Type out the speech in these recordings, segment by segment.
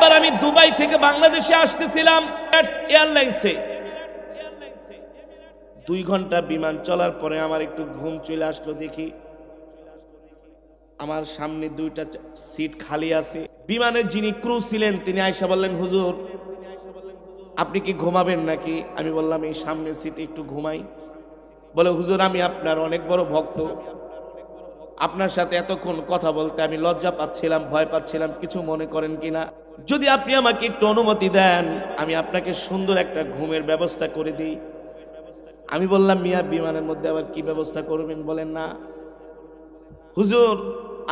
একবার আমি দুবাই থেকে বাংলাদেশে আসতেছিলাম এয়ারলাইন্সে। 2 ঘন্টা বিমান চলার পরে আমার একটু ঘুম চলে আসলো। দেখি আমার সামনে 2টা সিট খালি আছে। বিমানের যিনি ক্রু ছিলেন তিনি আয়েশা বললেন, হুজুর আপনি কি ঘুমাবেন নাকি? আমি বললাম এই সামনের সিটে একটু ঘুমাই। বলে, হুজুর আমি আপনার অনেক বড় ভক্ত, আপনার সাথে এতক্ষণ কথা বলতে আমি লজ্জা পাচ্ছিলাম, ভয় পাচ্ছিলাম, কিছু মনে করেন কিনা? যদি আপনি আমাকে একটু অনুমতি দেন আমি আপনাকে সুন্দর একটা ঘুমের ব্যবস্থা করে দিই। আমি বললাম, মিয়া বিমানের মধ্যে আবার কি ব্যবস্থা করবেন? বলেন না হুজুর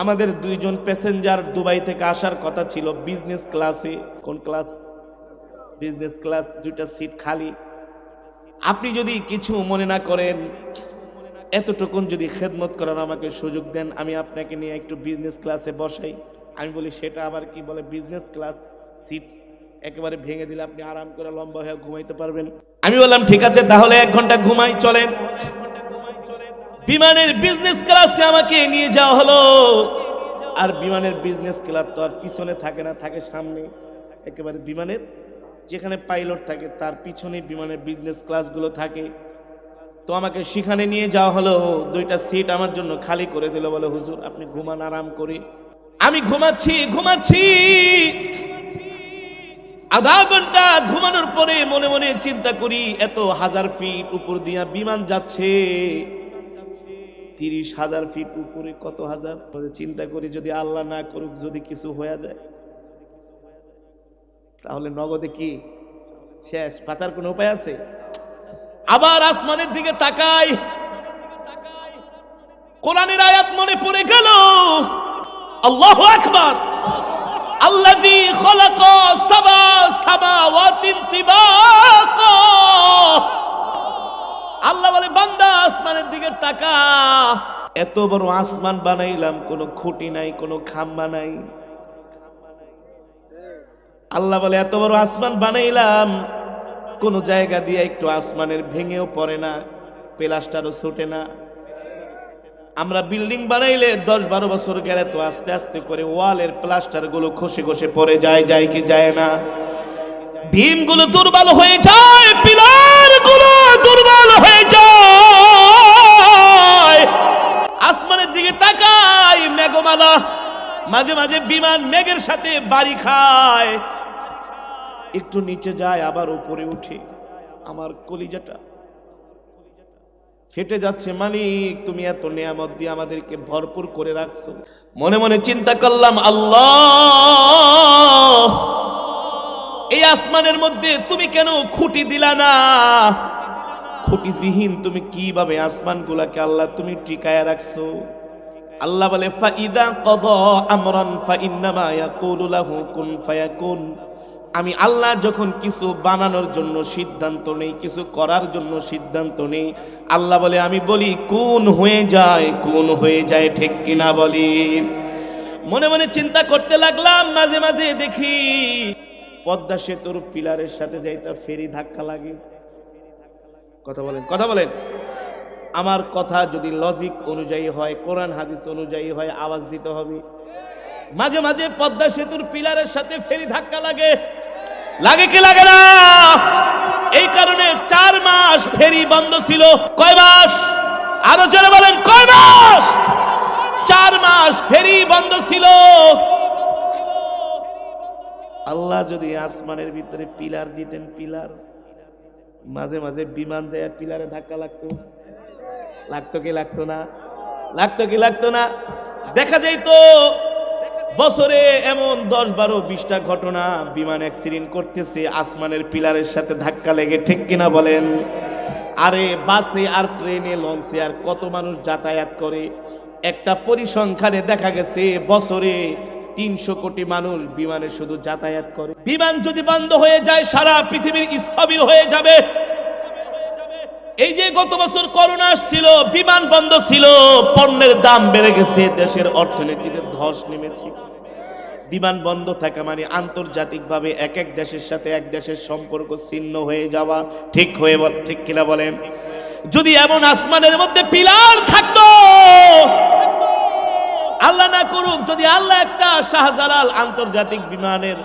আমাদের 2 জন প্যাসেঞ্জার দুবাই থেকে আসার কথা ছিল বিজনেস ক্লাসে। কোন ক্লাস? Business class. 2টা সিট খালি। আপনি যদি কিছু মনে না করেন এতটুকুন যদি খেদমত করার আমাকে সুযোগ দেন আমি আপনাকে নিয়ে একটু বিজনেস ক্লাসে বসাই। আমি বলি, সেটা আবার কি? বলে, বিজনেস ক্লাস সিট একেবারে ভেঙে দিলে আপনি আরাম করে লম্বা হয়ে ঘুমাইতে পারবেন। আমি বললাম ঠিক আছে তাহলে 1 ঘন্টা ঘুমাই, চলেন। বিমানের বিজনেস ক্লাসে আমাকে নিয়ে যাওয়া হলো। আর বিমানের বিজনেস ক্লাস তো আর পিছনে থাকে না, থাকে সামনে। একেবারে বিমানের যেখানে পাইলট থাকে তার পিছনে বিমানের বিজনেস ক্লাসগুলো থাকে। তো আমাকে সেখানে নিয়ে যাওয়া হলো। 2টা সিট আমার জন্য খালি করে দিল। বলে, হুজুর আপনি ঘুমান আরাম করে। আমি ঘুমাচ্ছি। আধা ঘন্টা ঘুমানোর পরে মনে মনে চিন্তা করি, এত 1000 ফিট উপর দিয়া বিমান যাচ্ছে, 30,000 ফিট উপরে, কত হাজার। চিন্তা করি যদি আল্লাহ না করুক যদি কিছু হয়ে যায় তাহলে নগদে কি শেষ, বাঁচার কোনো উপায় আছে? আবার আসমানের দিকে তাকাই, কোরআনের আয়াত মনে পড়ে গেল, আল্লাহু আকবার, আল্লাযী খালাকা সাবা সামাওয়াতিন তিবাকা। আল্লাহ বলে, বান্দা আসমানের দিকে তাকা, এত বড় আসমান বানাইলাম, কোনো খুঁটি নাই, কোনো খাম্বা নাই। আল্লাহ বলে, এত বড় আসমান বানাইলাম, কোন জায়গা দিয়ে একটু আসমানের ভেঙেও পড়ে না, প্লাস্টারও ছোটে না। আমরা বিল্ডিং বানাইলে 10-12 বছর গেলে তো আস্তে আস্তে করে ওয়ালের প্লাস্টার গুলো খসে খসে পড়ে যায়, যায় কি যায় না? ভীম গুলো দুর্বল হয়ে যায়, পিলার গুলো দুর্বল হয়ে যায়। আসমানের দিকে তাকাই, মেঘমালা, মাঝে মাঝে বিমান মেঘের সাথে বাড়ি খায়, একটু নিচে যায় আবার উপরে উঠে। আমার কলিজাটা ফেটে যাচ্ছে, মালিক তুমি এত নেয়ামত দিয়ে আমাদেরকে ভরপুর করে রাখছো। মনে মনে চিন্তা করলাম, আল্লাহ এই আসমানের মধ্যে তুমি কেন খুঁটি দিলা না? খুঁটিবিহীন তুমি কিভাবে আসমানগুলাকে আল্লাহ তুমি টিকায়া রাখছো? আল্লাহ বলে, ফাইদা কদা আমরান ফাইন্নামা ইয়াকুলু লাহু কুন ফায়াকুন। আমি আল্লাহ যখন কিছু বানানোর জন্য সিদ্ধান্ত নেই, কিছু করার জন্য সিদ্ধান্ত নেই, আল্লাহ বলে আমি বলি কোন হয়ে যায়, কোন হয়ে যায়, ঠিক কিনা বলি? মনে মনে চিন্তা করতে লাগলাম, মাঝে মাঝে দেখি পদ্মা সেতুর পিলারের সাথে যাইতা ফেরি ধাক্কা লাগে। কথা বলেন, কথা বলেন। আমার কথা যদি লজিক অনুযায়ী হয়, কোরআন হাদিস অনুযায়ী হয়, আওয়াজ দিতে হবে। মাঝে মাঝে পদ্মা সেতুর পিলারের সাথে ফেরি ধাক্কা লাগে, লাগে কি লাগে না? এই কারণে 4 মাস ফেরি বন্ধ ছিল। কয় মাস? আরো জোরে বলেন, কয় মাস? 4 মাস ফেরি বন্ধ ছিল। আল্লাহ যদি আসমানের ভিতরে পিলার দিতেন, পিলার, মাঝে মাঝে বিমান যায় পিলারে ধাক্কা লাগতো, লাগতো কি লাগতো না? লাগতো কি লাগতো না? দেখা যাইতো বছরে এমন 10-12-20টা ঘটনা, বিমান অ্যাক্সিডেন্ট করতেছে আসমানের পিলারের সাথে ধাক্কা লেগে, ঠিক কিনা বলেন? আরে বাসে আর ট্রেনে লঞ্চে আর কত মানুষ যাতায়াত করে। একটা পরিসংখ্যানে দেখা গেছে বছরে 300 কোটি মানুষ বিমানে শুধু যাতায়াত করে। বিমান যদি বন্ধ হয়ে যায় সারা পৃথিবীর স্থবির হয়ে যাবে। এই যে গত বছর করোনা আসছিল, বিমান বন্ধ ছিল, পণ্যের দাম বেড়ে গেছে, দেশের অর্থনীতিতে ধস নেমেছে। বিমান বন্ধ থাকা মানে আন্তর্জাতিকভাবে এক এক দেশের সাথে এক দেশের সম্পর্ক ছিন্ন হয়ে যাওয়া, ঠিক কিনা বলেন? যদি এমন আসমানের মধ্যে পিলার থাকতো, আল্লাহ না করুক যদি আল্লাহ একটা শাহজালাল আন্তর্জাতিক বিমানের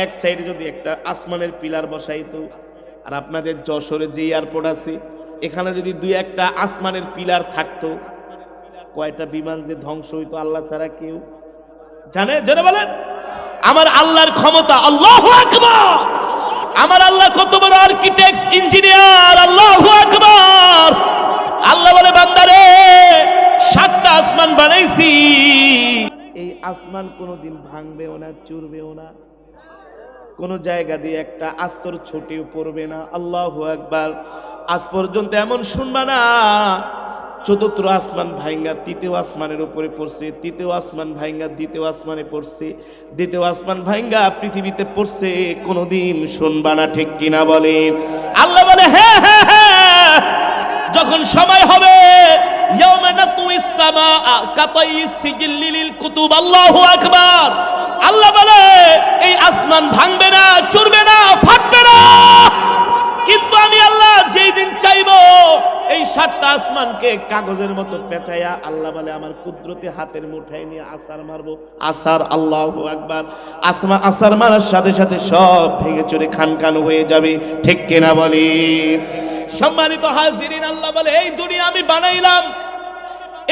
এক সাইডে যদি একটা আসমানের পিলার বসাইতো, আর আপনাদের যশোরে যে এয়ারপোর্ট আছে এখানে যদি দুই একটা আসমানের পিলার থাকতো, কয়টা বিমান যে ধ্বংস হইতো আল্লাহ ছাড়া কেউ জানে? জেনে বলেন। আমার আল্লাহর ক্ষমতা, আল্লাহু আকবার। আমার আল্লাহ কত বড় আর্কিটেক্ট, ইঞ্জিনিয়ার, আল্লাহু আকবার। আল্লাহ বলে বান্দারে 7টা আসমান বানাইছি, এই আসমান কোনোদিন ভাঙবেও না, চুরবেও না, কোন জায়গা দিয়ে একটা আস্তর ছুটেও পড়বে না। আল্লাহু আকবার। আজ পর্যন্ত এমন শুনবা না 4th আসমান ভাঙ্গা 3য় আসমানের উপরে পড়ছে, 3য় আসমান ভাঙ্গা 2য় আসমানে পড়ছে, 2য় আসমান ভাঙ্গা পৃথিবীতে পড়ছে, কোনোদিন শুনবা না, ঠিক কিনা বলেন? আল্লাহ বলে হ্যাঁ হ্যাঁ হ্যাঁ, যখন সময় হবে ইয়াউমা নাতুইস সামাআ কাতাইস সিজিল্লি লিল কুতুব। আল্লাহু আকবার। আল্লাহ বলে এই আসমান ভাঙবে না, চুরবে না, ফাটবে না, কিন্তু আমি আল্লাহ যেই দিন চাইবো এই 7টা আসমানকে কাগজের মতো পেঁচাইয়া আল্লাহ বলে আমার কুদরতি হাতের মুঠায় নিয়ে আসার মারবো, আসার। আল্লাহু আকবার। আসার মারার সাথে সাথে সব ভেঙে চুরে খান খান হয়ে যাবে, ঠিক কিনা বলে? সম্মানিত হাজিরিন, আল্লাহ বলে এই দুনিয়া আমি বানাইলাম,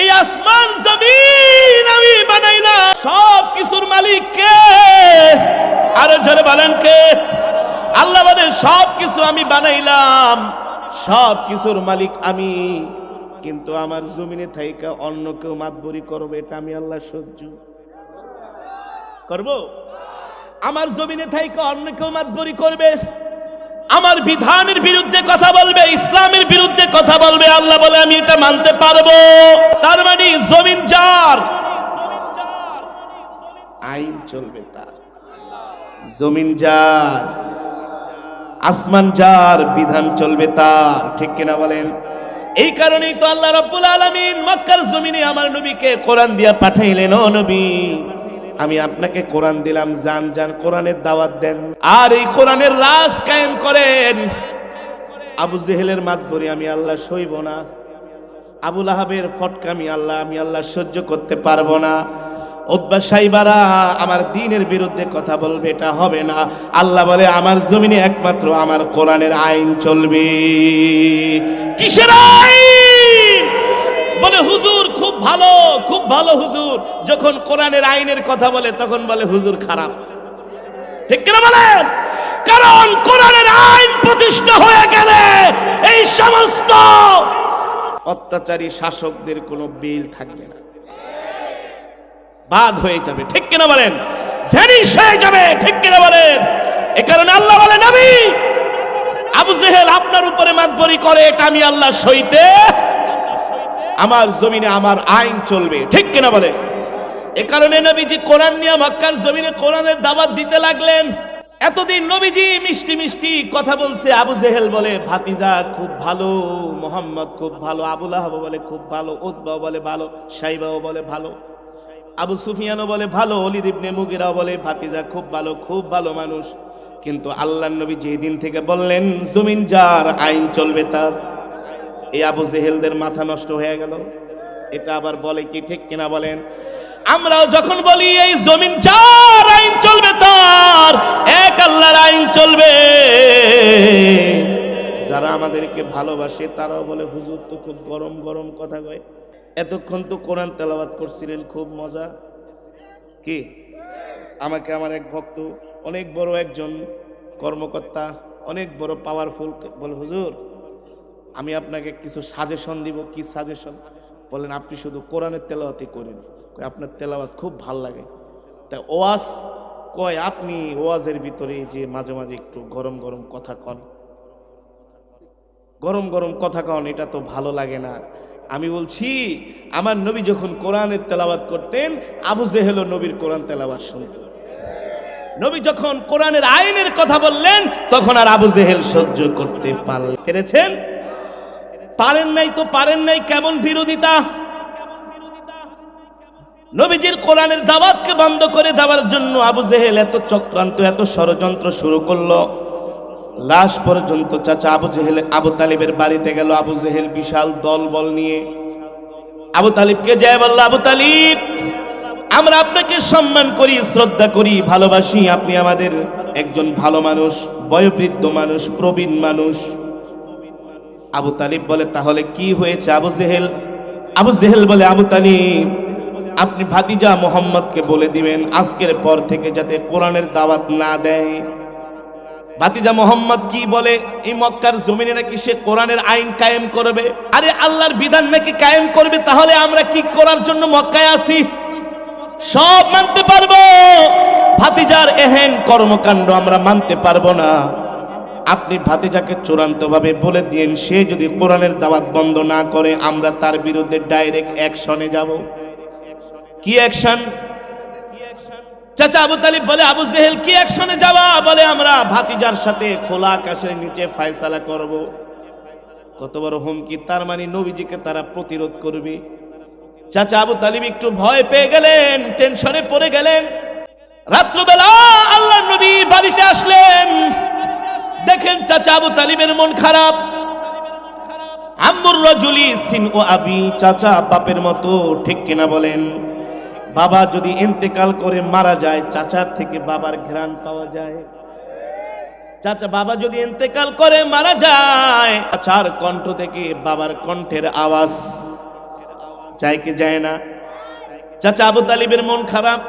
এই আসমান জমিন আমি বানাইলাম, সব কিছুর মালিক কে? আরো জোরে বলেন কে? আল্লাহ বলে সব কিছু আমি বানাইলাম, সব কিছুর মালিক আমি, কিন্তু আমার জমিনে থাইকা অন্য কেউ মাতবরি করবে, এটা আমি আল্লাহ সহ্য করব? আমার জমিনে থাইকা অন্য কেউ মাতবরি করবে, আমার বিধানের বিরুদ্ধে কথা বলবে, ইসলামের বিরুদ্ধে কথা বলবে, আল্লাহ বলে আমি এটা মানতে পারবো? তার মানে জমিন যার, আইন চলবে তার, জমিন যার, আসমান যার, বিধান চলবে তার, ঠিক কিনা বলেন? এই কারণেই তো আল্লাহ রাব্বুল আলামিন মক্কার জমিনে আমার নবীকে কোরআন দিয়া পাঠাইলেন। ও নবী, আমি আপনাকে কোরআন দিলাম, জান জান কোরআনের দাওয়াত দেন, আর এই কোরআনের রাজ কায়েম করেন। আবু জেহেলের মাতবরি আমি আল্লাহ সইব না, আবু লাহাবের ফটকামি আমি আল্লাহ সহ্য করতে পারবো না, উতবা সাইবারা আমার দ্বীনের বিরুদ্ধে কথা বলবে, এটা হবে না। আল্লাহ বলে আমার জমিনে একমাত্র আমার কোরআনের আইন চলবে। কিসের আইন? বলে হুজুর খুব ভালো, খুব ভালো হুজুর। যখন কোরআনের আইনের কথা বলে তখন বলে হুজুর খারাপ, ঠিক কিনা বলেন? কারণ কোরআনের আইন প্রতিষ্ঠা হয়ে গেলে এই সমস্ত অত্যাচারী শাসকদের কোনো বিল থাকবে না, বাদ হয়ে যাবে, ঠিক কিনা বলেন? ভ্যানিশ হয়ে যাবে, ঠিক কিনা বলেন? এ কারণে আল্লাহ বলে নবী, আবু জেহেল আপনার উপরে মাতবরি করে, এটা আমি আল্লাহ সইতে, আমার জমিনে আমার আইন চলবে, ঠিক কিনা বলে? এ কারণে নবীজি কোরআন নিয়ে মক্কার জমিনে কোরআনের দাওয়াত দিতে লাগলেন। এতদিন নবীজি মিষ্টি মিষ্টি কথা বলছে। আবু জেহেল বলে ভাতিজা খুব ভালো, মোহাম্মদ খুব ভালো, আবু লাহাব বলে খুব ভালো, উতবা বলে ভালো, সাইবাও বলে ভালো, আবু সুফিয়ানও বলে ভালো, ওলীদ ইবনে মুগিরাও বলে ভাতিজা খুব ভালো, খুব ভালো মানুষ। কিন্তু আল্লাহর নবী যেদিন থেকে বললেন জমিন যার, আইন চলবে তার, এই আবু জেহেলদের মাথা নষ্ট হয়ে গেল। এটা আবার বলে কি, ঠিক কিনা বলেন? আমরাও যখন বলি এই জমিন যার, আইন চলবে তার, এক আল্লাহর আইন চলবে, যারা আমাদেরকে ভালোবাসে তারাও বলে হুজুর তো খুব গরম গরম কথা কয়। এতক্ষণ তো কোরআন তেলাওয়াত করছিলেন, খুব মজা। কি আমাকে আমার এক ভক্ত, অনেক বড় একজন কর্মকর্তা, অনেক বড় পাওয়ারফুল, বলে হুজুর আমি আপনাকে কিছু সাজেশন দিব। কি সাজেশন? বলেন আপনি শুধু কোরআনের তেলাওয়াতই করেন, আপনার তেলাওয়াত খুব ভাল লাগে। তাই ওয়াজ কয় আপনি ওয়াজের ভিতরে যে মাঝে মাঝে একটু গরম গরম কথা কন, গরম গরম কথা কন, এটা তো ভালো লাগে না। আমি বলছি আমার নবী যখন কোরআনের তেলাওয়াত করতেন, আবু জেহেল নবীর কোরআন তেলাওয়াত শুনত। নবী যখন কোরআনের আইনের কথা বললেন তখন আর আবু জেহেল সহ্য করতে পেরেছেন? পারেন নাই তো পারেন নাই। কেমন বিরোধিতা! নবীজির কোরআনের দাওয়াতকে বন্ধ করে দেওয়ার জন্য আবু জেহেল এত চক্রান্ত, এত ষড়যন্ত্র শুরু করলো। লাশ পর্যন্ত চাচা আবু তালিবের বাড়িতে গেল। আবু জেহেল বিশাল দল বল নিয়ে আবু তালিবকে যায় বলল, আবু তালিব আমরা আপনাকে সম্মান করি, শ্রদ্ধা করি, ভালোবাসি। আপনি আমাদের একজন ভালো মানুষ, বয়োবৃদ্ধ মানুষ, প্রবীণ মানুষ। আবু তালিব বলে, তাহলে কি হয়েছে আবু জেহেল? আবু জেহেল বলে, আবু তালিব, আপনি ভাতিজা মোহাম্মদকে বলে দিবেন আজকের পর থেকে যাতে কোরআনের দাওয়াত না দেয়। ভাতিজা মোহাম্মদ কি বলে? এই মক্কার জমিনে নাকি সে কোরআনের আইন কায়েম করবে। আরে আল্লাহর বিধান নাকি কায়েম করবে, তাহলে আমরা কি করার জন্য মক্কায় আসি? সব মানতে পারবো, ভাতিজার এহেন কর্মকাণ্ড আমরা মানতে পারবো না। আপনি ভাতিজাকে চূড়ান্তভাবে বলে দিন, সে যদি কোরআনের দাওয়াত বন্ধ না করে আমরা তার বিরুদ্ধে ডাইরেক্ট অ্যাকশনে যাব। কি অ্যাকশন? চাচা আবু তালিব বলে, আবু জেহেল কি অ্যাকশনে যাবা? বলে, আমরা ভাতিজার সাথে খোলা আকাশের নিচে ফয়সালা করব। কত বড় হুমকি! তার মানে নবীজিকে তারা প্রতিরোধ করবে। চাচা আবু তালিব একটু ভয় পেয়ে গেলেন, টেনশনে পড়ে গেলেন। রাত্রবেলা আল্লাহর নবী বাড়িতে আসলেন, দেখেন চাচা আবু তালিবের মন খারাপ। আম্মুর রাজুলি সিন ও আবি, চাচা বাপের মতো, ঠিক কিনা বলেন? বাবা যদি ইন্তেকাল করে মারা যায়, চাচার থেকে বাবার ঘ্রাণ পাওয়া যায়। চাচা বাবা যদি ইন্তেকাল করে মারা যায়, চাচার কণ্ঠ থেকে বাবার কণ্ঠের আওয়াজ যায় কি যায় না? চাচা আবু তালিবের মন খারাপ।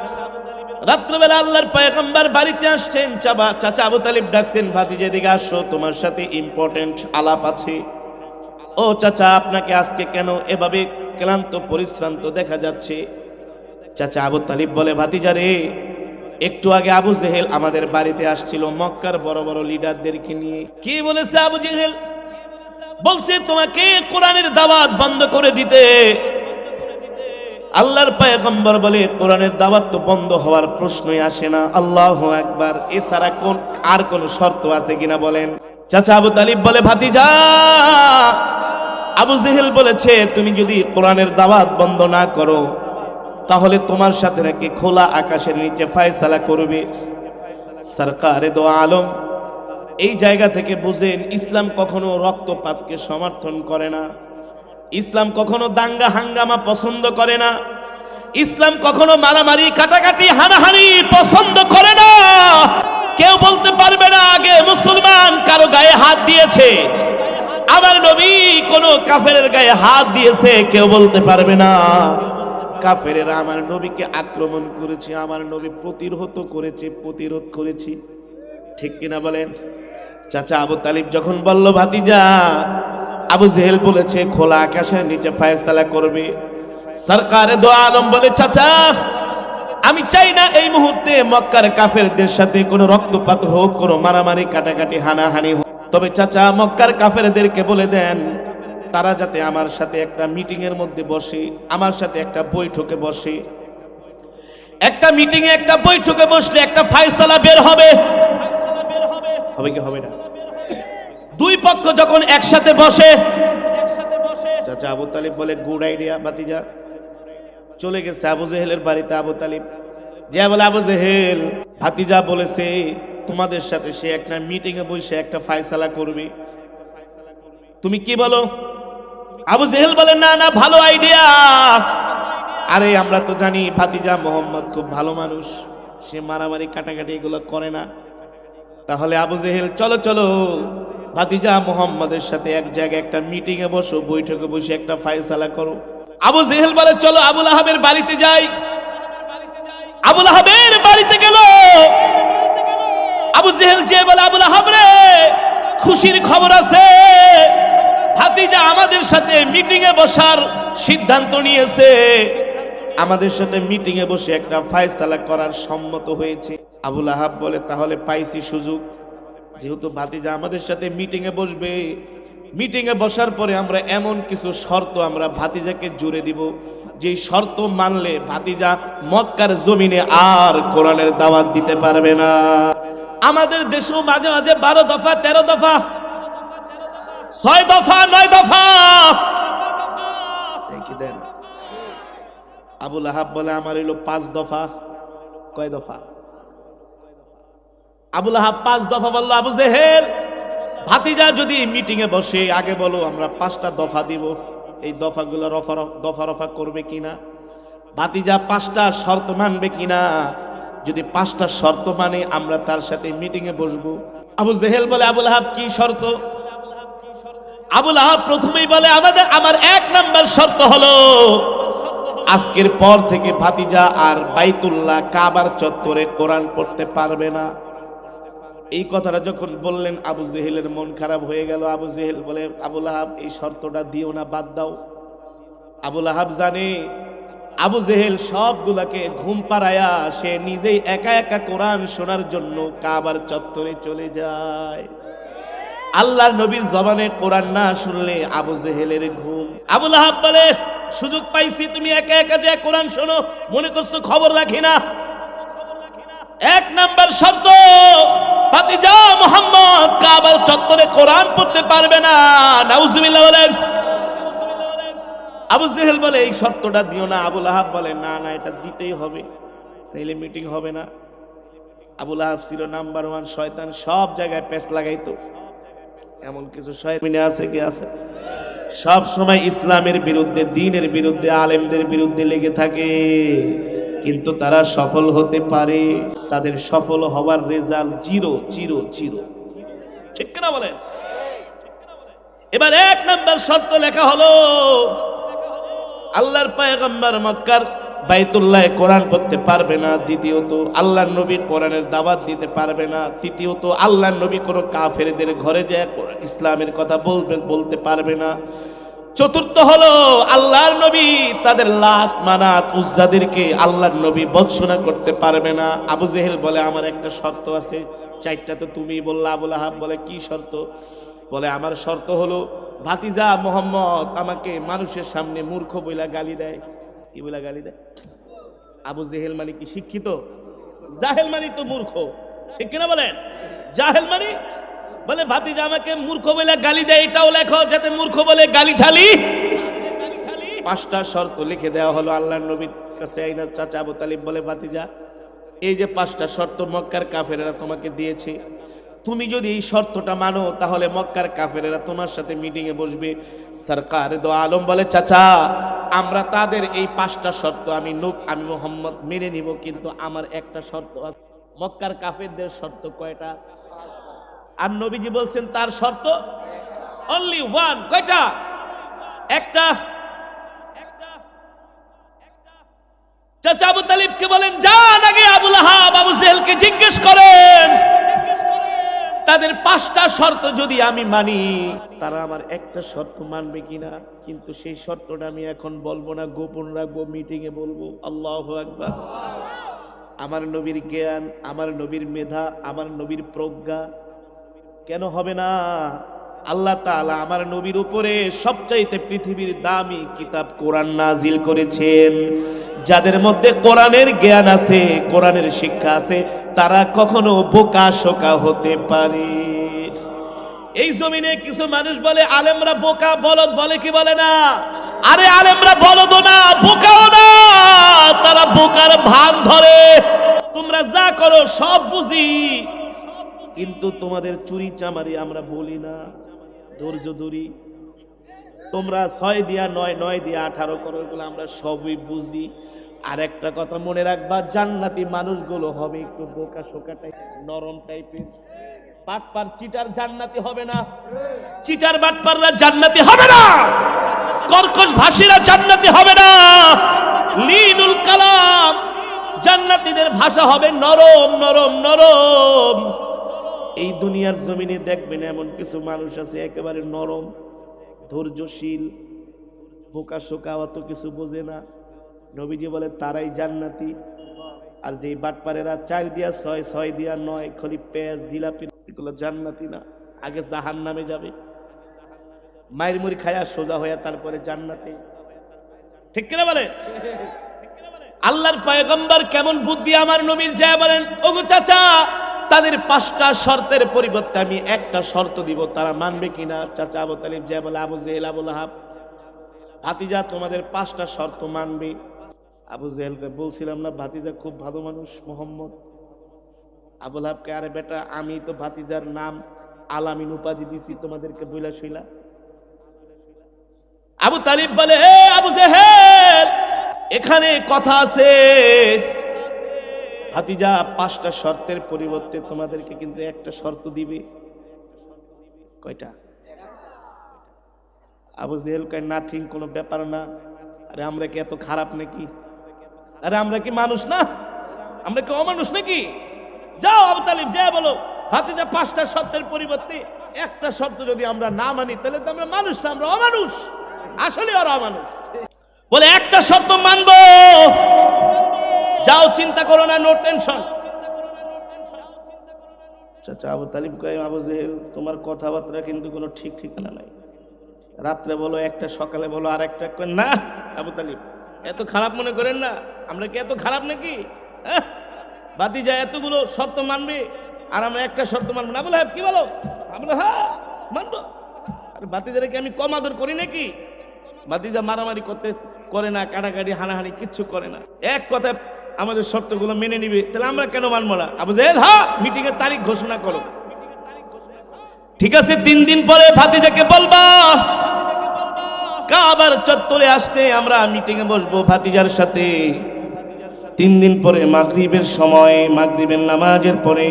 রাত্রবেলা আল্লাহর পয়গম্বর বাড়িতে আসছেন। চাচা আবু তালিব ডাকছেন, ভাতিজা দিকে আসো, তোমার সাথে ইম্পর্টেন্ট আলাপ আছে। ও চাচা, আপনাকে আজকে কেন এভাবে ক্লান্ত পরিশ্রান্ত দেখা যাচ্ছে? চাচা আবু তালিব বলে, ভাতিজা রে, একটু আগে আবু জেহেল আমাদের বাড়িতে আসছিল মক্কার বড় বড় লিডারদেরকে নিয়ে। কি বলেছে আবু জেহেল? বলছে তোমাকে কোরআনের দাওয়াত বন্ধ করে দিতে। আল্লাহর পয়গম্বর বলে, কোরআনের দাওয়াত তো বন্ধ হওয়ার প্রশ্নই আসে না। আল্লাহু আকবার। এছাড়া আর কোন শর্ত আছে কিনা বলেন? চাচা আবু তালিব বলে, ভাতিজা, আবু জেহেল বলেছে তুমি যদি কোরআনের দাওয়াত বন্ধ না করো তাহলে তোমার সাথে নাকি খোলা আকাশের নিচে ফয়সালা করবে। সরকারে দো আলম, এই জায়গা থেকে বুঝেন, ইসলাম কখনো রক্তপাতকে সমর্থন করে না। ইসলাম কখনো দাঙ্গা হাঙ্গামা পছন্দ করে না। ইসলাম কখনো মারামারি, কাটাকাটি, হানাহানি পছন্দ করে না। কেউ বলতে পারবে না আগে মুসলমান কারো গায়ে হাত দিয়েছে, আমার নবী কোন কাফেরের গায়ে হাত দিয়েছে, কেউ বলতে পারবে না। কাফেরেরা আমার নবীকে আক্রমণ করেছে, আমার নবী প্রতিরোধ করেছি। ঠিক কিনা বলেন? চাচা আবু তালিব যখন বলল, ভাতিজা, আবু জেহেল বলেছে খোলা আকাশের নিচে ফয়সালা করবে, সরকারে দো আলম বলে, চাচা, আমি চাই না এই মুহূর্তে মক্কার কাফেরদের সাথে কোনো রক্তপাত হোক, কোনো মারামারি, কাটাকাটি, হানাহানি হোক। তবে চাচা, মক্কার কাফেরদেরকে বলে দেন তারা যাতে আমার সাথে একটা মিটিং এর মধ্যে বসে, আমার সাথে একটা বৈঠকে বসে। একটা মিটিং এ, একটা বৈঠকে বসলে একটা ফয়সালা বের হবে। হবে কি হবে না? দুই পক্ষ যখন একসাথে বসে। চাচা আবু তালিব বলে, গুড আইডিয়া ভাতিজা। চলে গেছে আবু জেহেলের বাড়িতে আবু তালিব। যে বলে, আবু জেহেল, ভাতিজা বলেছে তোমাদের সাথে সে একটা মিটিং এ বসে একটা ফয়সালা করবে, তুমি কি বলো? আবু জেহেল বলে, না না, ভালো আইডিয়া। আরে আমরা তো জানি ভাতিজা মোহাম্মদ খুব ভালো মানুষ, সে মারামারি, কাটাকাটি এগুলো করে না। তাহলে আবু জেহেল, চলো চলো, ভাতিজা মোহাম্মদের সাথে এক জায়গায় একটা মিটিং এ বসো, বৈঠকে বসে একটা ফয়সালা করো। আবু জেহেল বলে, চলো আবু লাহাবের বাড়িতে যাই। আবু লাহাবের বাড়িতে গেল। আবু জেহেল যে বলে, আবু লাহাব রে, খুশির খবর আছে, ভাতিজা আমাদের সাথে মিটিং এ বসার সিদ্ধান্ত নিয়েছে, আমাদের সাথে মিটিং এ বসে একটা ফয়সালা করার সম্মত হয়েছে। আবু লাহাব বলে, তাহলে পাইছি সুযোগ, যেহেতু ভাতিজা আমাদের সাথে মিটিং এ বসবে, মিটিং এ বসার পরে আমরা এমন কিছু শর্ত আমরা ভাতিজাকে জুড়ে দিব, যে শর্ত মানলে ভাতিজা মক্কার জমিনে আর কোরআনের দাওয়াত দিতে পারবে না। আমাদের দেশেও মাঝে মাঝে 12 দফা, 13 দফা, 6 দফা, 9 দফা দেখি দেন। আবু লাহাব বলে, আমার হইল 5 দফা। কয় দফা? আবু লাহাব 5 দফা বলল। আবু জেহেল, ভাতিজা যদি মিটিং এ বসে আগে বলো, আমরা 5টা দফা দিব, এই দফাগুলো দফা রফা করবে কিনা? ভাতিজা 5টা শর্ত মানবে কিনা, যদি 5টা শর্ত মানে আমরা তার সাথে মিটিং এ বসবো। আবু জেহেল বলে, আবু লাহাব কি শর্ত? আবু লাহাব প্রথমেই বলে, আমার 1 নাম্বার শর্ত হলো আজকের পর থেকে ভাতিজা আর বাইতুল্লাহ কাবার চত্বরে কোরআন পড়তে পারবে না। এই কথাটা যখন বললেন আবু জেহেলের মন খারাপ হয়ে গেল। আবু জেহেল বলে, আবু লাহাব এই শর্তটা দিও না, বাদ দাও। আবু লাহাব জানে আবু জেহেল সবগুলাকে ঘুম পাড়ায়া সে নিজেই একা একা কোরআন শোনার জন্য কাবার চত্বরে চলে যায়। আল্লাহর নবীর জবানে কোরআন না শুনলে আবু জেহেলের ঘুম। আবু লাহাব বলে, সুযোগ পাইছি, তুমি একা একা যে কোরআন শোনো, মনে করছো খবর রাখি না? 1 নাম্বার শর্ত, ভাতিজা মুহাম্মদ কাবার চত্বরে কোরআন পড়তে পারবে না। নাউজুবিল্লাহ বলেন। আবু জেহেল বলে, এই শর্তটা দিও না। আবু লাহাব বলে, না না, এটা দিতেই হবে, নাইলে মিটিং হবে না। আবু লাহাব ছিল নাম্বার 1 শয়তান, সব জায়গায় পেছ লাগাইতো। এমন কিছু শয়তান আছে কি আছে? সব সময় ইসলামের বিরুদ্ধে, দ্বীনের বিরুদ্ধে, আলেমদের বিরুদ্ধে লেগে থাকে, কিন্তু তারা সফল হতে পারে। তাদের সফল হওয়ার রেজাল্ট জিরো জিরো জিরো। ঠিক কিনা বলেন? এবার 1 নাম্বার শর্ত লেখা হলো, আল্লাহর পয়গম্বর মক্কার বাইতুল্লাহে কোরআন পড়তে পারবে না। দ্বিতীয়ত, আল্লাহর নবী কোরআনের দাওয়াত দিতে পারবে না। তৃতীয়ত, আল্লাহর নবী কোনো কাফেরদের ঘরে যায় ইসলামের কথা বলতে পারবে না। চতুর্থ হলো, আল্লাহর নবী তাদের লাত মানাত উজ্জাদেরকে আল্লাহর নবী বর্জনা করতে পারবে না। আবু জেহেল বলে, আমার একটা শর্ত আছে। 4টা তো তুমি বললা। আবু লাহাব বলে, কি শর্ত? বলে, আমার শর্ত হলো ভাতিজা মোহাম্মদ আমাকে মানুষের সামনে মূর্খ বইলা গালি দেয়। কি বইলা গালি দেয়? আবু জেহেল মানে কি শিক্ষিত? জাহেল মানে তো মূর্খ। ঠিক কিনা বলেন? জাহেল মানে বলে ভাতিজা আমাকে মূর্খ বলে গালি দেয়, এটাও লেখো যাতে মূর্খ বলে গালি ঠালি। 5টা শর্ত লিখে দেওয়া হলো আল্লাহর নবীর কাছে। আইনা চাচা আবু তালিব বলে, ভাতিজা এই যে 5টা শর্ত মক্কার কাফেরেরা তোমাকে দিয়েছে, তুমি যদি এই শর্তটা মানো তাহলে মক্কার কাফেরেরা তোমার সাথে মিটিং এ বসবে। সরকার দো আলম বলে, চাচা আমরা তাদের এই 5টা শর্ত আমি মুহাম্মদ মেনে নিব, কিন্তু আমার একটা শর্ত আছে। মক্কার কাফেরদের শর্ত কয়টা? আর নবীজি বলছেন তার শর্ত অনলি 1। কয়টা? একটা। চাচা আবু তালিবকে বলেন, যান আগে আবু লাহাব আবু জেহেলকে জিজ্ঞেস করেন তাদের 5টা শর্ত যদি আমি মানি তারা আমার একটা শর্ত মানবে কিনা। কিন্তু সেই শর্তটা আমি এখন বলবো না, গোপন রাখবো, মিটিং এ বলবো। আল্লাহু আকবার। আমার নবীর জ্ঞান, আমার নবীর মেধা, আমার নবীর প্রজ্ঞা কেন হবে না? আল্লাহ তাআলা আমার নবীর উপরে সবচাইতে পৃথিবীর দামি কিতাব কোরআন নাজিল করেছেন। যাদের মধ্যে কোরআনের জ্ঞান আছে, কোরআনের শিক্ষা আছে, তারা কখনো বোকা শোকা হতে পারে। এই জমিনে কিছু মানুষ বলে আলেমরা বোকা, বলদ, বলে কি বলে না? আরে আলেমরা বলদও না, বোকাও না, তারা বোকার ভান ধরে। তোমরা যা করো সব বুঝি, কিন্তু তোমাদের চুরি চামারি আমরা বলি না, ধৈর্য ধরি। তোমরা 6 দিয়া 9, 9 দিয়া 18 করো, এগুলো আমরা সবই বুঝি। আর একটা কথা মনে রাখবা, জান্নাতি মানুষগুলো হবে একটু বোকা শোকা টাইপ, নরম টাইপের। বাটপার চিটার জান্নাতি হবে না, চিটার বাটপাররা জান্নাতি হবে না, কর্কশ ভাষীরা জান্নাতি হবে না। লিনুল কালাম, জান্নাতীদের ভাষা হবে নরম নরম নরম। এই দুনিয়ার জমিনে দেখবেন এমন কিছু মানুষ আছে একেবারে নরম, ধৈর্যশীল, বোকা শোকা, অত কিছু বোঝে না। নবীজি বলে তারাই জান্নাতি। আর যে বাটপারেরা 4 দিয়া 6, 6 দিয়া 9, খলি পেঁয়াজ জিলাপি, এগুলো জান্নাতি না। আগে জাহান্নামে যাবে, মায়ের মুড়ি খায়া সোজা হইয়া তারপরে জান্নাতে। ঠিক কিনা বলে? আল্লাহর পয়গম্বর কেমন বুদ্ধি আমার নবীর, যায় বলেন, ওগো চাচা তাদের 5টা শর্তের পরিবর্তে আমি একটা শর্ত দিব, তারা মানবে কিনা? চাচা আবু তালিব যায় বলে, আবু জেহেল আবু লাহাব ভাতিজা তোমাদের 5টা শর্ত মানবে। আবু জেহেলকে বলছিলাম না ভাতিজা খুব ভালো মানুষ মোহাম্মদ। আবু লাহাবকে, আরে বেটা আমি তো ভাতিজার নাম আলামিন উপাধি দিছি তোমাদেরকে বইলা শুইলা। আবু তালিব বলে, হে আবু জেহেল এখানে কথা আছে ভাতিজা, 5টা শর্তের পরিবর্তে তোমাদেরকে কিন্তু একটা শর্ত দিবে। কয়টা? আবু জেহেল কয় নাথিং, কোনো ব্যাপার না। আরে আমরা কি এত খারাপ নাকি? আরে আমরা কি মানুষ না? আমরা কি অমানুষ নাকি? যাও আবু তালিব, যা বলো ভাতিজা, 5টা শর্তের পরিবর্তে একটা শর্ত যদি আমরা না মানি তাহলে তো আমরা মানুষ না, আমরা অমানুষ। আসলে ওরা অমানুষ। বলে একটা শর্ত মানবো, যাও চিন্তা করো না, নো টেনশন। চাচা আবু তালিব কয়, আবু জেহেল তোমার কথাবার্তা কিন্তু কোনো ঠিক ঠিকানা নাই। রাত্রে বলো একটা, সকালে বলো আর একটা। না আবু তালিব, এত খারাপ মনে করেন না, আমরা কি এত খারাপ নাকি? ভাতিজা এতগুলো শর্ত মানবে আর আমরা একটা শর্ত মানবো না? বলে কি বলো? আমরা হ্যাঁ মানবো। আর ভাতিজারে কি আমি কম আদর করি নাকি? ভাতিজা মারামারি করে না, কাটাকাটি হানাহানি কিচ্ছু করে না। এক কথায় আমাদের শর্তগুলো মেনে নিবে, তাহলে আমরা কেন মানবো না? আবু জেহেল, হ্যাঁ মিটিং এর তারিখ ঘোষণা করো। ঠিক আছে, 3 দিন পরে ভাতিজাকে বলবা কাবার চত্বরে আসতে, আমরা মিটিং এ বসবো ভাতিজার সাথে। 3 দিন পরে মাগরিবের সময়, মাগরিবের নামাজের পরে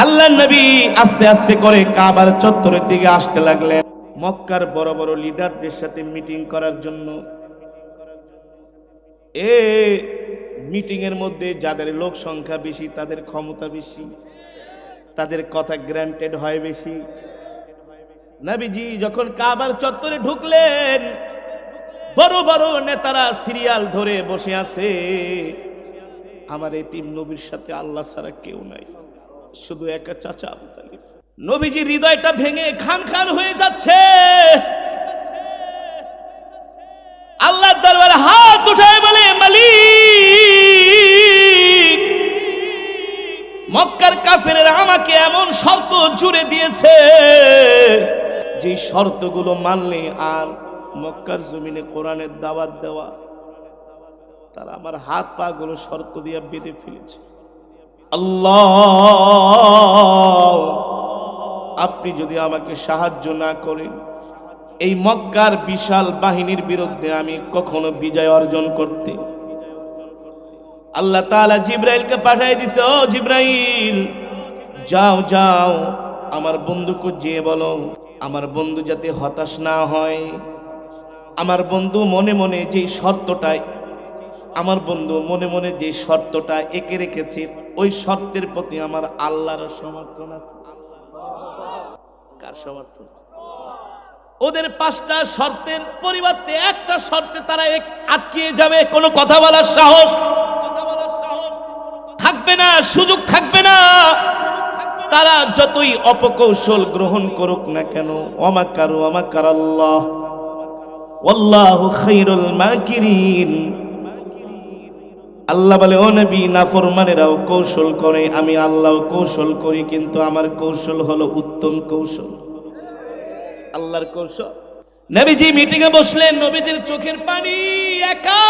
আল্লাহর নবী আস্তে আস্তে করে কাবার চত্বরের দিকে আসতে লাগলেন মক্কার বড় বড় লিডারদের সাথে মিটিং করার জন্য। মিটিং এর মধ্যে যাদের লোক সংখ্যা বেশি, তাদের ক্ষমতা বেশি, তাদের কথা গ্রান্টেড হয় বেশি। নবীজি যখন কাবার চত্বরে ঢুকলেন, বড় বড় নেতারা সিরিয়াল ধরে বসে আছে। আমার এতিম নবীর সাথে আল্লাহ ছাড়া কেউ নাই, শুধু একা চাচা আবু তালিব। নবীজি হৃদয়টা ভেঙে খান খান হয়ে যাচ্ছে। আল্লাহর দরবারে হাত উঠায় বলে, মালিক, মক্কার কাফেরেরা আমাকে এমন শর্ত জুড়ে দিয়েছে যে শর্তগুলো মানলে আর মক্কার জমিনে কোরআনের দাওয়াত দেওয়া, তারা আমার হাত পা গুলো শর্ত দিয়ে বেঁধে ফেলেছে। আল্লাহ, আপনি যদি আমাকে সাহায্য না করেন, এই মক্কার বিশাল বাহিনীর বিরুদ্ধে আমি কখনো বিজয় অর্জন করতে। আল্লাহ তাআলা জিব্রাইলকে পাঠিয়ে দিছে, ও জিব্রাইল, যাও যাও আমার বন্ধুকে যেয়ে বলো, আমার বন্ধু যাতে হতাশ না হয়। আমার বন্ধু মনে মনে যে শর্তটাই, আমার বন্ধু মনে মনে যে শর্তটা এঁকে রেখেছে, ওই শর্তের প্রতি আমার আল্লাহর সমর্থন আছে। কার সমর্থন? ওদের 5টা শর্তের পরিবর্তে একটা শর্তে তারা আটকিয়ে যাবে, কোনো কথা বলার সাহস থাকবে না, সুযোগ থাকবে না। তারা যতই অপকৌশল গ্রহণ করুক না কেন, ওয়ামাকারু ওয়ামাকারাল্লাহ ওয়াল্লাহু খায়রুল মাকিরিন। আল্লাহ বলে, ও নবী, নাফরমানেরাও কৌশল করে, আমি আল্লাহও কৌশল করি, কিন্তু আমার কৌশল হলো উত্তম কৌশল, আল্লাহর কৌশল। নবীজি মিটিং এ বসলেন, নবীজির চোখের পানি, একা,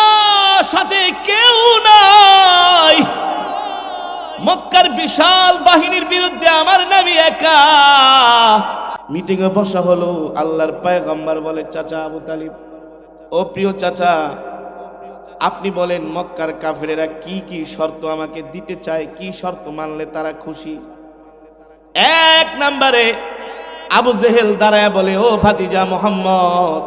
সাথে কেউ নাই। মক্কার বিশাল বাহিনীর বিরুদ্ধে আমার নবী একা। মিটিং এ বসা হলো, আল্লাহর পয়গম্বর বলে, চাচা আবু তালিব, ও প্রিয় চাচা, আপনি বলেন মক্কার কাফেরেরা কি কি শর্ত আমাকে দিতে চায়, কি শর্ত মানলে তারা খুশি। 1 নম্বরে আবু জেহেল দাঁড়ায় বলে, ও ভাতিজা মুহাম্মদ,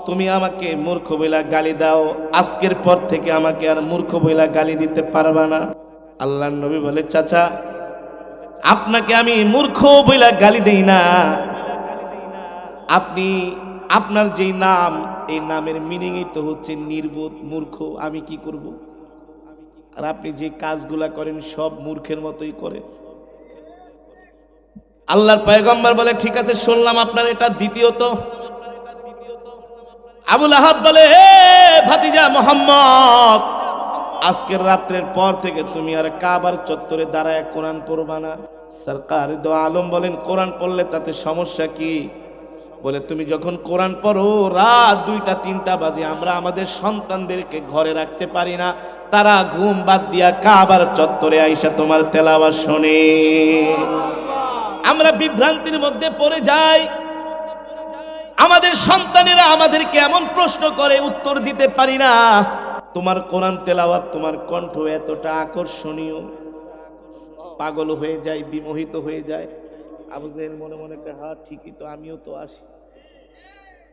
তুমি আমাকে মূর্খ বইলা গালি দাও, আজকের পর থেকে আমাকে আর মূর্খ বইলা গালি দিতে পারবা না। আল্লাহর নবী বলে, চাচা, আপনাকে আমি মূর্খ বইলা গালি দেই না, আপনি, আপনার যেই নাম, এই নামের মিনিংই তো হচ্ছে নির্বোধ, মূর্খ। আমি কি করব? আর আপনি যে কাজগুলা করেন সব মূর্খের মতোই করে। আল্লাহর পয়গম্বর বলে, ঠিক আছে, শুনলাম আপনার এটা দ্বিতীয়ত। আবু লাহাব বলে, হে ভাতিজা মুহাম্মদ, আজকের রাত্রের পর থেকে তুমি আর কাবার চত্বরে দাঁড়ায় কোরআন পড়বা না। সরকার দো আলম বলেন, কোরআন পড়লে তাতে সমস্যা কি? বলে, তুমি যখন কোরআন পড়ো রাত 2টা 3টা বাজে, আমরা আমাদের সন্তানদেরকে ঘরে রাখতে পারি না, তারা ঘুম বাদ দিয়া কাবার চত্বরে আইসা তোমার তেলাওয়াত শোনে, আমরা বিভ্রান্তির মধ্যে পড়ে যাই। আমাদের সন্তানেরা আমাদেরকে এমন প্রশ্ন করে উত্তর দিতে পারি না। তোমার কোরআন তেলাওয়াত, তোমার কণ্ঠ এতটা আকর্ষণীয়, পাগল হয়ে যায়, বিমোহিত হয়ে যায়। আবু জেহেল মনে মনে কয়, হ্যাঁ ঠিকই তো, আমিও তো আসি,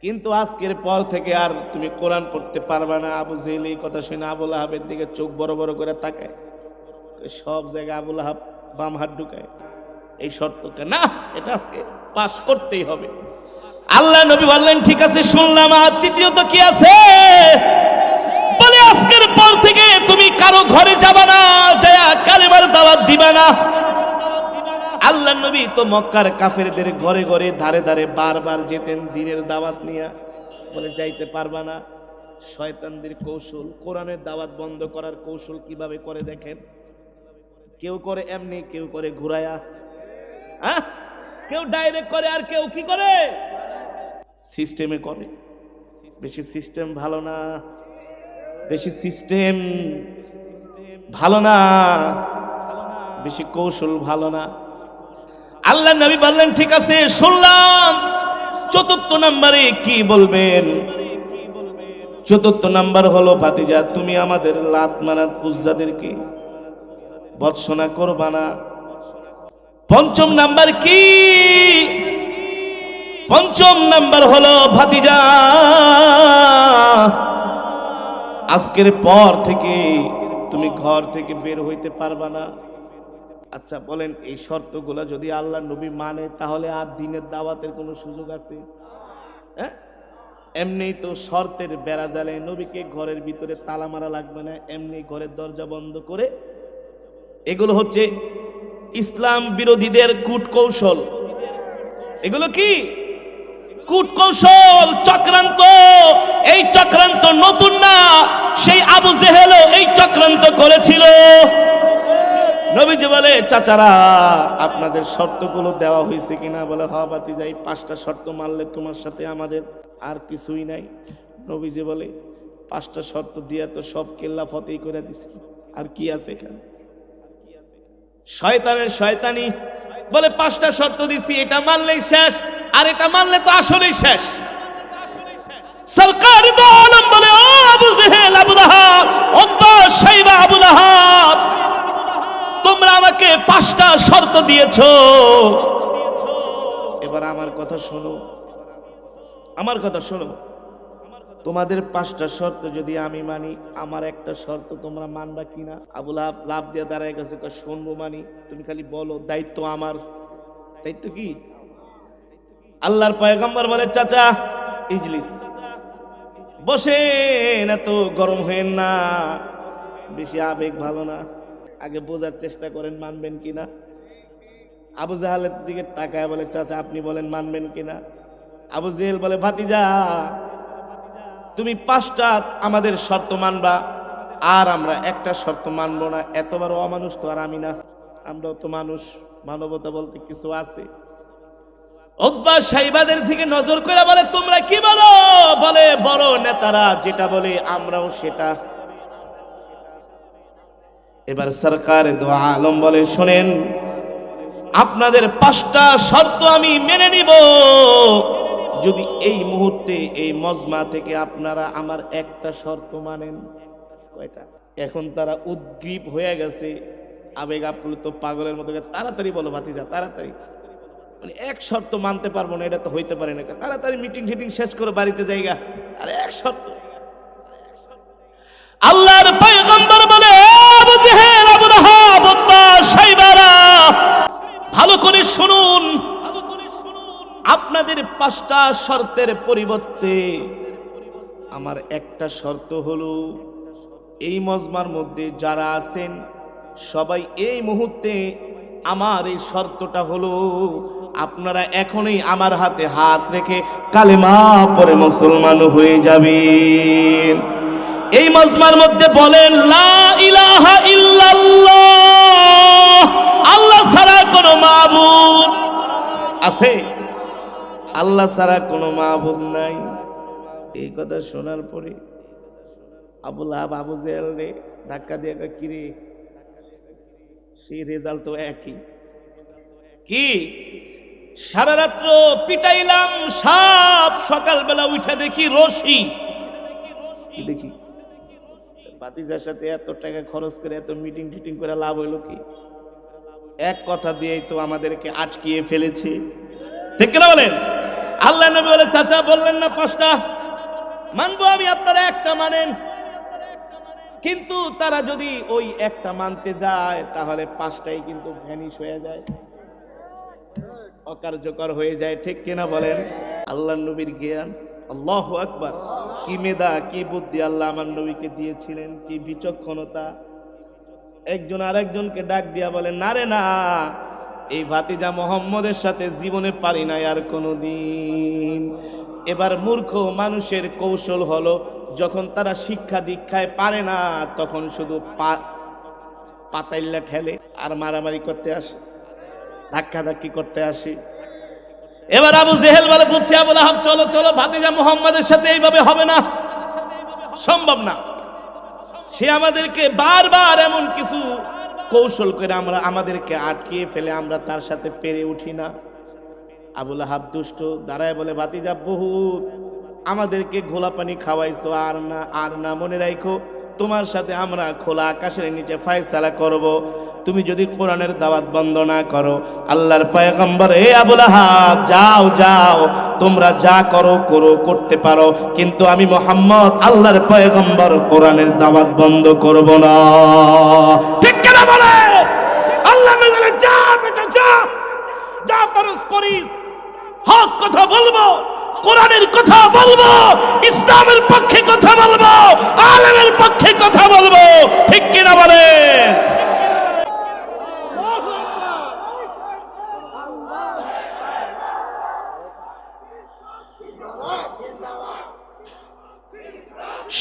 কিন্তু আজকের পর থেকে আর তুমি কোরআন পড়তে পারবে না। আবু জেহেল এই কথা শুনে আবুল আহাবের দিকে চোখ বড় বড় করে তাকায়। সব জায়গায় আবুল আহাব বাম হাত ঢুকায়। এই শর্তকে না, এটা আজকে পাশ করতেই হবে। আল্লাহ নবী বললেন, ঠিক আছে শুনলাম, আর তৃতীয়ত কি আছে? বলে আজকের পর থেকে তুমি কারো ঘরে যাবা না, যায়া কালেমার দাওয়াত দিবা না। আল্লাহ নবী তো মক্কার কাফেরদের ঘরে ঘরে ধারে ধারে বারবার যেতেন দ্বীনের দাওয়াত নিয়ে। বলে যাইতে পারবা না। শয়তানদের কৌশল, কোরআনের দাওয়াত বন্ধ করার কৌশল কিভাবে করে দেখেন। কেউ করে এমনি, কেউ করে ঘুরায়া, হ্যাঁ, কেউ ডাইরেক্ট করে, আর কেউ কি করে সিস্টেমে করে। বেশি সিস্টেম ভালো না, বেশি সিস্টেম ভালো না, বেশি কৌশল ভালো না। আল্লাহ নবী বললেন, ঠিক আছে শুনলাম, চতুর্থ নম্বরে কি বলবেন? চতুর্থ নাম্বার হলো, ভাতিজা তুমি আমাদের লাত মানাত উজ্জাদেরকে বৎসনা করবা না। পঞ্চম নাম্বার কি? পঞ্চম নাম্বার হলো, ভাতিজা আজকের পর থেকে তুমি ঘর থেকে বের হইতে পারবা না। আচ্ছা বলেন, এই শর্তগুলা যদি আল্লাহ নবী মানে, তাহলে আর দ্বীনের দাওয়াতের কোনো সুযোগ আছে? হ্যাঁ, এমনি তো শর্তের বেড়া জালে নবীকে ঘরের ভিতরে তালা মারা লাগবে না, এমনি ঘরের দরজা বন্ধ করে। এগুলো হচ্ছে ইসলাম বিরোধীদের কূট কৌশল। এগুলো কি কূট কৌশল, চক্রান্ত। এই চক্রান্ত নতুন না, সেই আবু জেহেলও এই চক্রান্ত করেছিল। নবীজি বলে, চাচারা আপনাদের শর্তগুলো দেওয়া হয়েছে কিনা? বলে হ্যাঁ ভাতিজা, এই 5টা শর্ত মানলে তোমার সাথে আমাদের আর কিছুই নাই। নবীজি বলে, 5টা শর্ত দিয়া তো সব কেল্লা ফতেই করে দিছে, আর কি আছে এখানে? শয়তানের শয়তানি। বলে 5টা শর্ত দিছি, এটা মানলেই শেষ, আর এটা মানলে তো আসলেই শেষ। সরকার দো আলম বলে, ও আবু জেহেল, আবু লাহাব, উতবা, শাইবা, আবু লাহাব, তোমরা আমাকে 5টা শর্ত দিয়েছো। এবার আমার কথা শোনো, আমার কথা শোনো। তোমাদের 5টা শর্ত যদি আমি মানি, আমার একটা শর্ত তোমরা মানবা কিনা? আবু লাহাব লাভ দিয়ে দাঁড়ায় গেছে, শুনবো মানি, তুমি খালি বলো, দায়িত্ব আমার। দায়িত্ব কি? আল্লাহর পয়গম্বর বলে, চাচা ইজলিস, বসেন, এত গরম হয়েন না, বেশি আবেগ ভালো না, আগে বোঝার চেষ্টা করেন মানবেন কিনা। আবু জাহেলের দিকে তাকায় বলে, চাচা আপনি বলেন মানবেন কিনা? আবু জেহেল বলে, ভাতিজা তুমি 5টা আমাদের শর্ত মানবা, আর আমরা একটা শর্ত মানবো না। এতবার অমানুষ তো আর আমি না, আমরাও তো মানুষ, মানবতা বলতে কিছু আছে। উতবা শাইবাদের দিকে নজর করে বলে, তোমরা কি বলো? বলে, বড় নেতারা যেটা বলে আমরাও সেটা। এবার সরকার দো আলম বলে, শোনেন, আপনাদের 5টা শর্ত আমি মেনে নিব যদি এই মুহূর্তে এই মজমা থেকে আপনারা আমার একটা শর্ত মানেন। কয়টা? এখন তারা উদ্গ্রীব হয়ে গেছে, আবেগ আপ্লুত পাগলের মতো। তাড়াতাড়ি বলো ভাতিজা, তাড়াতাড়ি। মানে এক শর্ত মানতে পারবো না, এটা তো হইতে পারে না, তাড়াতাড়ি মিটিং টিটিং শেষ করে বাড়িতে যাইগা। আরে এক শর্ত। আল্লাহর পয়গম্বর বলে, আবু জেহেল, আবু লাহাব, উতবা, শাইবারা, ভালো করে শুনুন, আপনাদের 5টা শর্তের পরিবর্তে আমার একটা শর্ত হলো, এই মজমার মধ্যে যারা আছেন সবাই এই মুহূর্তে আমার এই শর্তটা হলো, আপনারা এখনই আমার হাতে হাত রেখে কালেমা পড়ে মুসলমান হয়ে যাবেন। এই মজমার মধ্যে বলেন, লা ইলাহা ইল্লাল্লাহ, আল্লাহ ছাড়া কোনো মাবুদ আছে? আল্লাহ ছাড়া কোনো মাবুদ নাই। এই কথা শোনার পরে আবু লাহাব আবু জেহেল রে ধাক্কা দিয়ে, কিরে, সেই রেজাল্ট তো একই। কি সারা রাত্র পিটাইলাম, সাপ সকালবেলা উঠে দেখি রশি। কি দেখি? ভাতিজার সাথে এত টাকা খরচ করে এত মিটিং টিটিং করে লাভ হইলো কি? এক কথা দিয়েই তো আমাদেরকে আটকিয়ে ফেলেছে, ঠিক কিনা বলেন? আল্লাহ নবী বলে, চাচা বললেন না 5টা, মানবো আমি, আপনারা একটা মানেন, কিন্তু তারা যদি ওই একটা মানতে যায় তাহলে 5টাই কিন্তু ভ্যানিশ হয়ে যায়, অকার্যকর হয়ে যায়, ঠিক কিনা বলেন? আল্লাহ নবীর জ্ঞান, আল্লাহু আকবার! কি মেধা, কি বুদ্ধি আল্লাহ আমার নবীকে দিয়েছিলেন, কি বিচক্ষণতা! একজন আরেকজনকে ডাক দিয়া বলেন, না রে না, এই ভাতিজা মোহাম্মদের সাথে জীবনে পারি নাই আর কোনোদিন। এবার মূর্খ মানুষের কৌশল হলো, যখন তারা শিক্ষা দীক্ষায় পারে না তখন শুধু পাতাইল্লা ঠেলে আর মারামারি করতে আসে, ধাক্কাধাক্কি করতে আসে। এবার আবু জেহেল বলে, বুঝছি আবু লাহাব, চলো চলো, ভাতিজা মুহাম্মাদের সাথে এইভাবে হবে না, সম্ভব না। সে আমাদেরকে বারবার এমন কিছু কৌশল করে আমাদেরকে আটকিয়ে ফেলে, আমরা তার সাথে পেরে উঠি না। আবু লাহাব দুষ্ট দাঁড়ায় বলে, ভাতিজা বহুত আমাদেরকে ঘোলা পানি খাওয়াইছো, আর না, মনে রাখো তোমার সাথে আমরা খোলা আকাশের নিচে ফয়সালা করব। তুমি যদি কোরআনের দাওয়াত বন্ধ না করো, আল্লাহর পয়গম্বর, হে আবু লাহাব, যাও যাও, তোমরা যা করো করো, করতে পারো, কিন্তু আমি মুহাম্মদ আল্লাহর পয়গম্বর কোরআনের দাওয়াত বন্ধ করব না। ঠিক কিনা বলে? আল্লাহ বলে, যা বেটা যা, যা পারস করিস, হক কথা বলবো, কোরআনের কথা বলবো, ইসলামের পক্ষে কথা বলবো, আলেমের পক্ষে কথা বলবো, ঠিক কিনা বলে?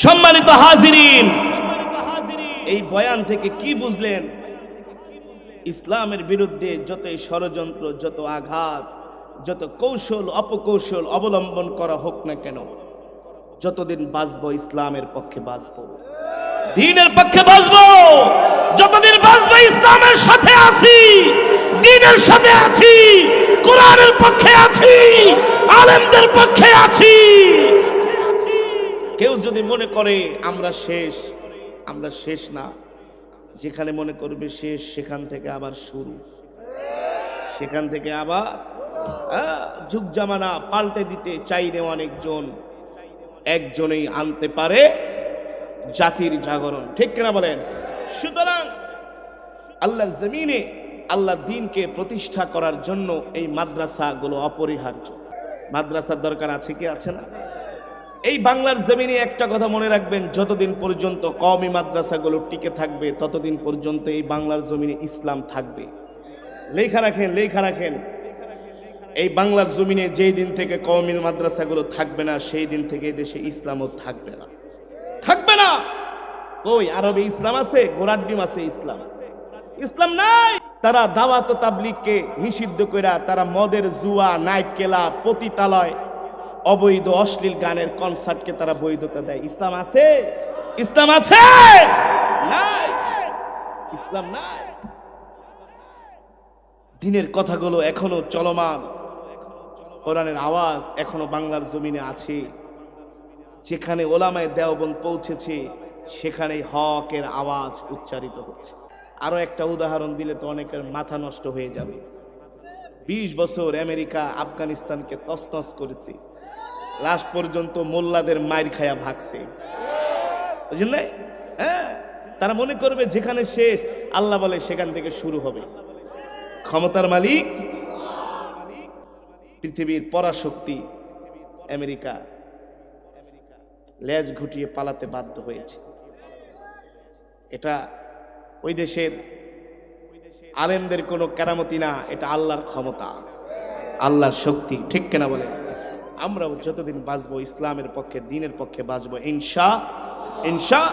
সম্মানিত হাজিরিন, এই বয়ান থেকে কি বুঝলেন? ইসলামের বিরুদ্ধে যতই ষড়যন্ত্র, যত আঘাত, যত কৌশল অপকৌশল অবলম্বন করা হোক না কেন, যতদিন বাঁচবো ইসলামের পক্ষে বাঁচবো, দ্বীনের পক্ষে বাঁচবো। যতদিন বাঁচবো ইসলামের সাথে আছি, দ্বীনের সাথে আছি, কোরআনের পক্ষে আছি, আলেমদের পক্ষে আছি। কেউ যদি মনে করে আমরা শেষ, আমরা শেষ না। যেখানে মনে করবে শেষ, সেখান থেকে আবার শুরু, সেখান থেকে আবার যুগ জামানা পাল্টে দিতে চাইলে অনেকজন, একজনেই আনতে পারে জাতির জাগরণ, ঠিক কিনা বলেন? সুতরাং আল্লাহর জমিনে আল্লাহর দ্বীনকে প্রতিষ্ঠা করার জন্য এই মাদ্রাসাগুলো অপরিহার্য। মাদ্রাসার দরকার আছে কি আছে না? এই বাংলার জমিনে একটা কথা মনে রাখবেন, যতদিন পর্যন্ত কওমি মাদ্রাসাগুলো টিকে থাকবে ততদিন পর্যন্ত এই বাংলার জমিনে ইসলাম থাকবে। লেখা রাখেন, লেখা রাখেন, এই বাংলার জমিনে যেই দিন থেকে কওমি মাদ্রাসাগুলো থাকবে না, সেই দিন থেকে দেশে ইসলামও থাকবে না, থাকবে না। কই আরবে ইসলাম আছে? ঘোড়ার ডিম আছে ইসলাম, ইসলাম নাই। তারা দাওয়াত ও তাবলীগকে নিষিদ্ধ কইরা তারা মদের, জুয়া, নাইট ক্লাব, পতিতালয়, অবৈধ অশ্লীল গানের কনসার্টকে তারা বৈধতা দেয়। ইসলাম আছে? ইসলাম আছে? নাই, ইসলাম নাই। দ্বীনের কথাগুলো এখনো চলমান, কোরআনের আওয়াজ এখনো বাংলার জমিনে আছে। যেখানে ওলামায়ে দেওবন্দ পৌঁছেছে সেখানেই হকের আওয়াজ উচ্চারিত হচ্ছে। আরো একটা উদাহরণ দিলে তো অনেকের মাথা নষ্ট হয়ে যাবে। 20 বছর আমেরিকা আফগানিস্তানকে তছনছ করেছে, লাস্ট পর্যন্ত মোল্লাদের মাইর খায়া ভাগছে, বুঝলেন না? হ্যাঁ, তারা মনে করবে যেখানে শেষ, আল্লাহ বলে সেখান থেকে শুরু হবে। ক্ষমতার মালিক পৃথিবীর পরাশক্তি আমেরিকা লেজ ঘুটিয়ে পালাতে বাধ্য হয়েছে। এটা ওই দেশের আলেমদের কোনো কেরামতি না, এটা আল্লাহর ক্ষমতা, আল্লাহর শক্তি, ঠিক কিনা বলে? আমরাও যতদিন বাঁচবো ইসলামের পক্ষে, দ্বীনের পক্ষে বাঁচবো ইনশাআল্লাহ।